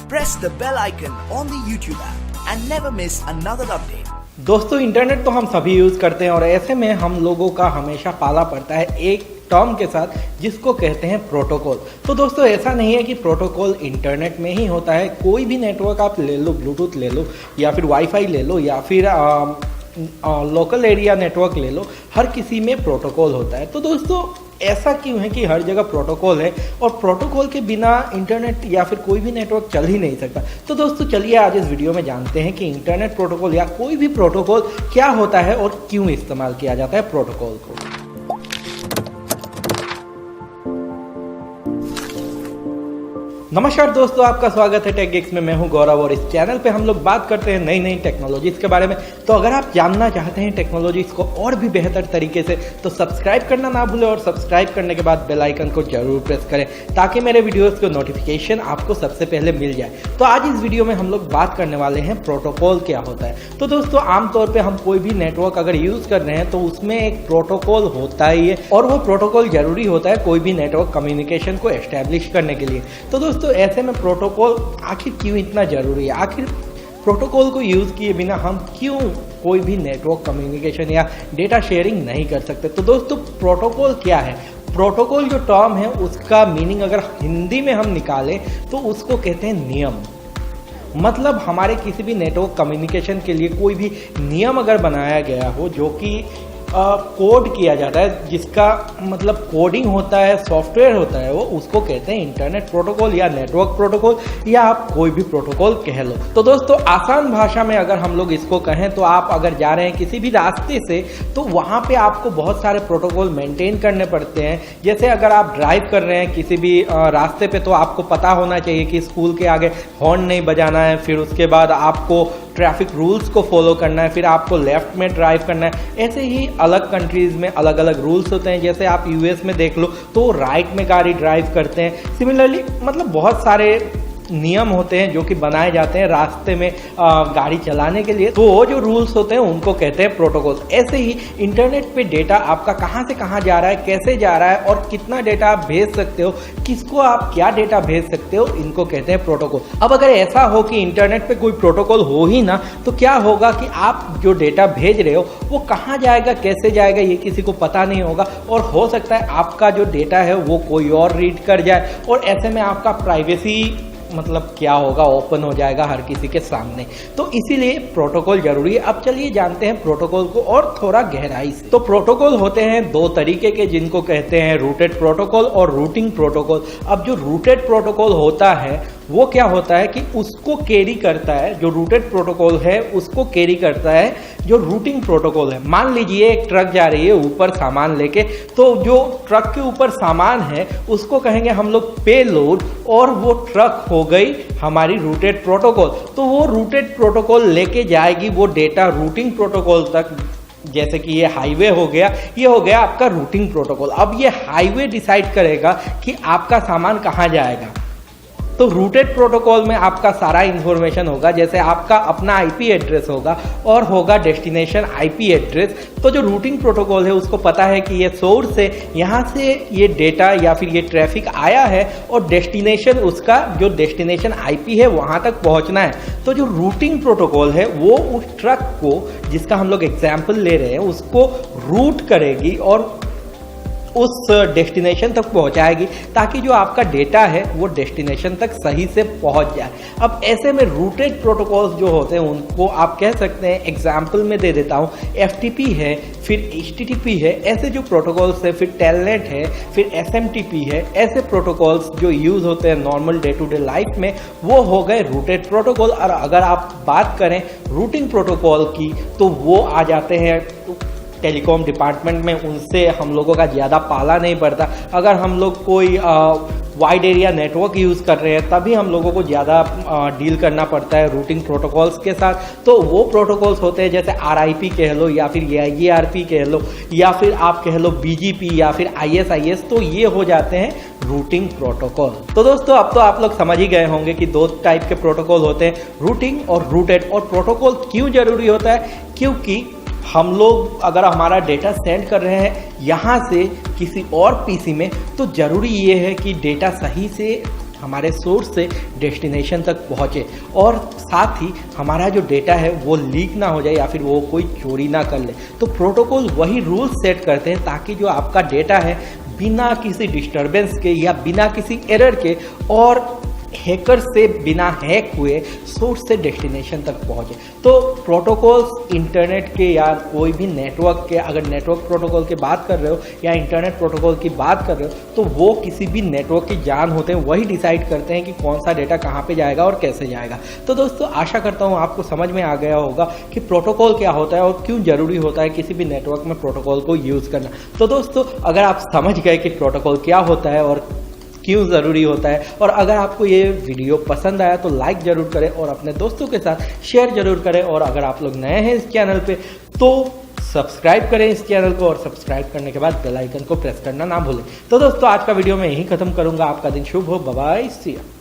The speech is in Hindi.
press the bell icon on the YouTube app and never miss another update. दोस्तों इंटरनेट तो हम सभी यूज़ करते हैं और ऐसे में हम लोगों का हमेशा पाला पड़ता है एक टर्म के साथ जिसको कहते हैं प्रोटोकॉल। तो दोस्तों ऐसा नहीं है कि प्रोटोकॉल इंटरनेट में ही होता है, कोई भी नेटवर्क आप ले लो, ब्लूटूथ ले लो या फिर वाईफाई ले लो या फिर लोकल एरिया नेटवर्क ले लो, हर किसी में प्रोटोकॉल होता है। तो दोस्तों ऐसा क्यों है कि हर जगह प्रोटोकॉल है और प्रोटोकॉल के बिना इंटरनेट या फिर कोई भी नेटवर्क चल ही नहीं सकता। तो दोस्तों चलिए आज इस वीडियो में जानते हैं कि इंटरनेट प्रोटोकॉल या कोई भी प्रोटोकॉल क्या होता है और क्यों इस्तेमाल किया जाता है प्रोटोकॉल को। नमस्कार दोस्तों, आपका स्वागत है टेक गिग्स में। मैं हूं गौरव और इस चैनल पे हम लोग बात करते हैं नई नई टेक्नोलॉजीज़ के बारे में। तो अगर आप जानना चाहते हैं टेक्नोलॉजीज़ को और भी बेहतर तरीके से तो सब्सक्राइब करना ना भूलें और सब्सक्राइब करने के बाद बेल आइकन को जरूर प्रेस करें ताकि मेरे वीडियोज़ को नोटिफिकेशन आपको सबसे पहले मिल जाए। तो आज इस वीडियो में हम लोग बात करने वाले हैं प्रोटोकॉल क्या होता है। तो दोस्तों आमतौर पर हम कोई भी नेटवर्क अगर यूज़ कर रहे हैं तो उसमें एक प्रोटोकॉल होता ही है और वो प्रोटोकॉल जरूरी होता है कोई भी नेटवर्क कम्युनिकेशन को एस्टेब्लिश करने के लिए। तो दोस्तों ऐसे में प्रोटोकॉल आखिर क्यों इतना जरूरी है, आखिर प्रोटोकॉल को यूज़ किए बिना हम क्यों कोई भी नेटवर्क कम्युनिकेशन या डेटा शेयरिंग नहीं कर सकते। तो दोस्तों प्रोटोकॉल क्या है? प्रोटोकॉल जो टर्म है उसका मीनिंग अगर हिंदी में हम निकालें तो उसको कहते हैं नियम। मतलब हमारे किसी भी नेटवर्क कम्युनिकेशन के लिए कोई भी नियम अगर बनाया गया हो जो कि कोड किया जाता है, जिसका मतलब कोडिंग होता है, सॉफ्टवेयर होता है, वो उसको कहते हैं इंटरनेट प्रोटोकॉल या नेटवर्क प्रोटोकॉल या आप कोई भी प्रोटोकॉल कह लो। तो दोस्तों आसान भाषा में अगर हम लोग इसको कहें तो आप अगर जा रहे हैं किसी भी रास्ते से तो वहाँ पे आपको बहुत सारे प्रोटोकॉल मेंटेन करने पड़ते हैं। जैसे अगर आप ड्राइव कर रहे हैं किसी भी रास्ते पे तो आपको पता होना चाहिए कि स्कूल के आगे हॉर्न नहीं बजाना है, फिर उसके बाद आपको ट्रैफिक रूल्स को फॉलो करना है, फिर आपको लेफ्ट में ड्राइव करना है। ऐसे ही अलग कंट्रीज में अलग अलग रूल्स होते हैं। जैसे आप यूएस में देख लो तो राइट में गाड़ी ड्राइव करते हैं। सिमिलरली मतलब बहुत सारे नियम होते हैं जो कि बनाए जाते हैं रास्ते में गाड़ी चलाने के लिए। तो वो जो रूल्स होते हैं उनको कहते हैं प्रोटोकॉल। ऐसे ही इंटरनेट पे डेटा आपका कहाँ से कहाँ जा रहा है, कैसे जा रहा है और कितना डेटा आप भेज सकते हो, किसको आप क्या डेटा भेज सकते हो, इनको कहते हैं प्रोटोकॉल। अब अगर ऐसा हो कि इंटरनेट पे कोई प्रोटोकॉल हो ही ना तो क्या होगा कि आप जो डेटा भेज रहे हो वो कहाँ जाएगा, कैसे जाएगा, ये किसी को पता नहीं होगा और हो सकता है आपका जो डेटा है वो कोई और रीड कर जाए और ऐसे में आपका प्राइवेसी मतलब क्या होगा, ओपन हो जाएगा हर किसी के सामने। तो इसीलिए प्रोटोकॉल जरूरी है। अब चलिए जानते हैं प्रोटोकॉल को और थोड़ा गहराई से। तो प्रोटोकॉल होते हैं दो तरीके के जिनको कहते हैं रूटेड प्रोटोकॉल और रूटिंग प्रोटोकॉल। अब जो रूटेड प्रोटोकॉल होता है वो क्या होता है कि उसको कैरी करता है, जो रूटेड प्रोटोकॉल है उसको कैरी करता है जो रूटिंग प्रोटोकॉल है। मान लीजिए एक ट्रक जा रही है ऊपर सामान लेके, तो जो ट्रक के ऊपर सामान है उसको कहेंगे हम लोग पे लोड और वो ट्रक हो गई हमारी रूटेड प्रोटोकॉल। तो वो रूटेड प्रोटोकॉल लेके जाएगी वो डेटा रूटिंग प्रोटोकॉल तक। जैसे कि ये हाईवे हो गया, ये हो गया आपका रूटिंग प्रोटोकॉल। अब ये हाईवे डिसाइड करेगा कि आपका सामान कहाँ जाएगा। तो रूटेड प्रोटोकॉल में आपका सारा इंफॉर्मेशन होगा, जैसे आपका अपना आईपी एड्रेस होगा और होगा डेस्टिनेशन आईपी एड्रेस। तो जो रूटिंग प्रोटोकॉल है उसको पता है कि ये सोर्स से यहाँ से ये डेटा या फिर ये ट्रैफिक आया है और डेस्टिनेशन उसका जो डेस्टिनेशन आईपी है वहाँ तक पहुँचना है। तो जो रूटिंग प्रोटोकॉल है वो उस ट्रक को, जिसका हम लोग एग्जाम्पल ले रहे हैं, उसको रूट करेगी और उस डेस्टिनेशन तक पहुंचाएगी ताकि जो आपका डेटा है वो डेस्टिनेशन तक सही से पहुंच जाए। अब ऐसे में रूटेड प्रोटोकॉल्स जो होते हैं उनको आप कह सकते हैं, एग्जाम्पल में दे देता हूं, FTP है, फिर HTTP है, ऐसे जो प्रोटोकॉल्स है, फिर टेलनेट है, फिर SMTP है। ऐसे प्रोटोकॉल्स जो यूज़ होते हैं normal day to day life में वो हो गए रूटेड प्रोटोकॉल। और अगर आप बात करें रूटिंग प्रोटोकॉल की तो वो आ जाते हैं टेलीकॉम डिपार्टमेंट में, उनसे हम लोगों का ज़्यादा पाला नहीं पड़ता। अगर हम लोग कोई वाइड एरिया नेटवर्क यूज़ कर रहे हैं तभी हम लोगों को ज़्यादा डील करना पड़ता है रूटिंग प्रोटोकॉल्स के साथ। तो वो प्रोटोकॉल्स होते हैं जैसे RIP कह लो या फिर ARP कह लो या फिर आप कह लो BGP या फिर ISIS। तो ये हो जाते हैं रूटिंग प्रोटोकॉल। तो दोस्तों अब तो आप लोग समझ ही गए होंगे कि दो टाइप के प्रोटोकॉल होते हैं, रूटिंग और रूटेड। और प्रोटोकॉल क्यों जरूरी होता है? क्योंकि हम लोग अगर हमारा डेटा सेंड कर रहे हैं यहाँ से किसी और पीसी में तो ज़रूरी ये है कि डेटा सही से हमारे सोर्स से डेस्टिनेशन तक पहुँचे और साथ ही हमारा जो डेटा है वो लीक ना हो जाए या फिर वो कोई चोरी ना कर ले। तो प्रोटोकॉल वही रूल्स सेट करते हैं ताकि जो आपका डेटा है बिना किसी डिस्टरबेंस के या बिना किसी एरर के और हैकर से बिना हैक हुए सोर्स से डेस्टिनेशन तक पहुंचे। तो प्रोटोकॉल्स इंटरनेट के या कोई भी नेटवर्क के, अगर नेटवर्क प्रोटोकॉल की बात कर रहे हो या इंटरनेट प्रोटोकॉल की बात कर रहे हो, तो वो किसी भी नेटवर्क की जान होते हैं, वही डिसाइड करते हैं कि कौन सा डेटा कहाँ पे जाएगा और कैसे जाएगा। तो दोस्तों आशा करता हूँ आपको समझ में आ गया होगा कि प्रोटोकॉल क्या होता है और क्यों जरूरी होता है किसी भी नेटवर्क में प्रोटोकॉल को यूज़ करना। तो दोस्तों अगर आप समझ गए कि प्रोटोकॉल क्या होता है और क्यों ज़रूरी होता है, और अगर आपको ये वीडियो पसंद आया तो लाइक ज़रूर करें और अपने दोस्तों के साथ शेयर ज़रूर करें। और अगर आप लोग नए हैं इस चैनल पे तो सब्सक्राइब करें इस चैनल को, और सब्सक्राइब करने के बाद बेल आइकन को प्रेस करना ना भूलें। तो दोस्तों आज का वीडियो मैं यहीं ख़त्म करूँगा। आपका दिन शुभ हो। Bye bye, see you.